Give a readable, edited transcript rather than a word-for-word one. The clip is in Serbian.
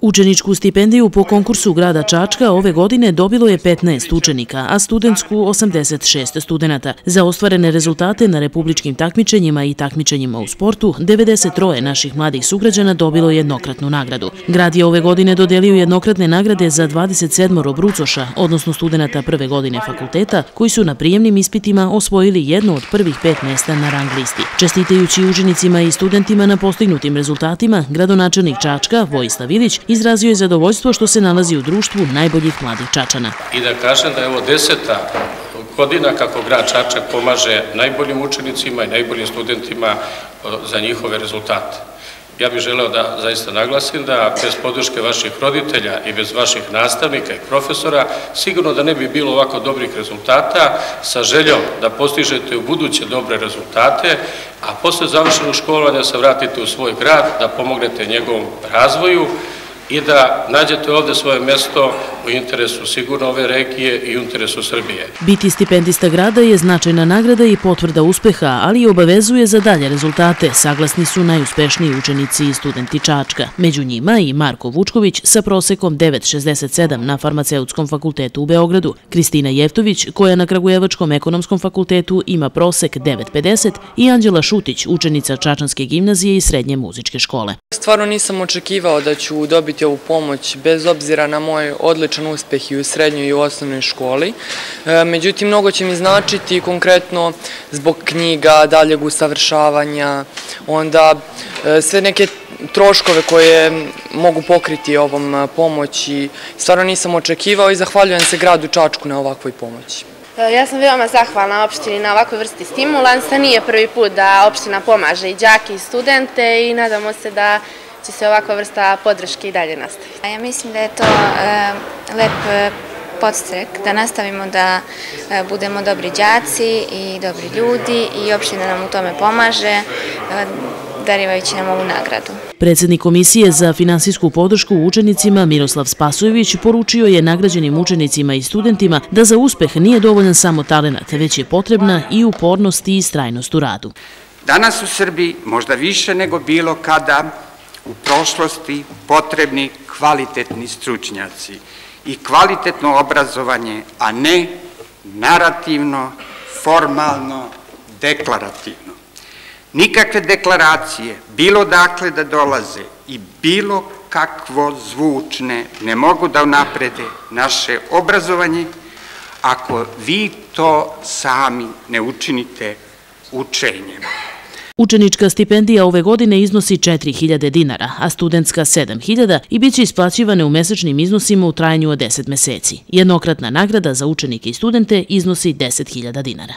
Učeničku stipendiju po konkursu grada Čačka ove godine dobilo je 15 učenika, a studentsku 86 studenata. Za ostvarene rezultate na republičkim takmičenjima i takmičenjima u sportu, 93 naših mladih sugrađana dobilo je jednokratnu nagradu. Grad je ove godine dodelio jednokratne nagrade za 27 brucoša, odnosno studenata prve godine fakulteta, koji su na prijemnim ispitima osvojili jedno od prvih 5 mesta na rang listi. Čestitajući učenicima i studentima na postignutim rezultatima, gradonačelnik Čačka, Vojislav Ilić, izrazio je zadovoljstvo što se nalazi u društvu najboljih mladih Čačana. I da kažem da je ovo 10. godina kako grad Čačak pomaže najboljim učenicima i najboljim studentima za njihove rezultate. Ja bih želeo da zaista naglasim da bez podrške vaših roditelja i bez vaših nastavnika i profesora sigurno da ne bi bilo ovako dobrih rezultata, sa željom da postižete u buduće dobre rezultate, a posle završenog školovanja se vratite u svoj grad, da pomognete njegovom razvoju i da nađete ovde svoje mesto u interesu sigurno ove regije i u interesu Srbije. Biti stipendista grada je značajna nagrada i potvrda uspeha, ali i obavezuje za dalje rezultate, saglasni su najuspešniji učenici i studenti Čačka. Među njima i Marko Vučković sa prosekom 9,67 na Farmaceutskom fakultetu u Beogradu, Kristina Jevtović, koja na Kragujevačkom ekonomskom fakultetu ima prosek 9,50 i Anđela Šutić, učenica Čačanske gimnazije i srednje muzičke škole. Stvarno nisam očekivao da ću dobiti ovu pomoć, bez obzira na moj odličan uspeh i u srednjoj i u osnovnoj školi. Međutim, mnogo će mi značiti konkretno zbog knjiga, daljeg usavršavanja, onda sve neke troškove koje mogu pokriti ovom pomoći. Stvarno nisam očekivao i zahvaljujem se gradu Čačku na ovakvoj pomoći. Ja sam veoma zahvalna opštini na ovakvoj vrsti stimulansa. Nije prvi put da opština pomaže i đake i studente i nadamo se da će se ovakva vrsta podrške i dalje nastaviti. Ja mislim da je to lep podstrek da nastavimo da budemo dobri đaci i dobri ljudi i opština nam u tome pomaže, darivajući nam ovu nagradu. Predsednik Komisije za finansijsku podršku učenicima Miroslav Spasojević poručio je nagrađenim učenicima i studentima da za uspeh nije dovoljan samo talenat, već je potrebna i upornost i istrajnost u radu. Danas u Srbiji možda više nego bilo kada u prošlosti potrebni kvalitetni stručnjaci i kvalitetno obrazovanje, a ne narativno, formalno, deklarativno. Nikakve deklaracije, bilo dakle da dolaze i bilo kakvo zvučne, ne mogu da unaprede naše obrazovanje ako vi to sami ne učinite učenjem. Učenička stipendija ove godine iznosi 4.000 dinara, a studentska 7.000 i bit će isplaćivane u mesečnim iznosima u trajanju od 10 meseci. Jednokratna nagrada za učenike i studente iznosi 10.000 dinara.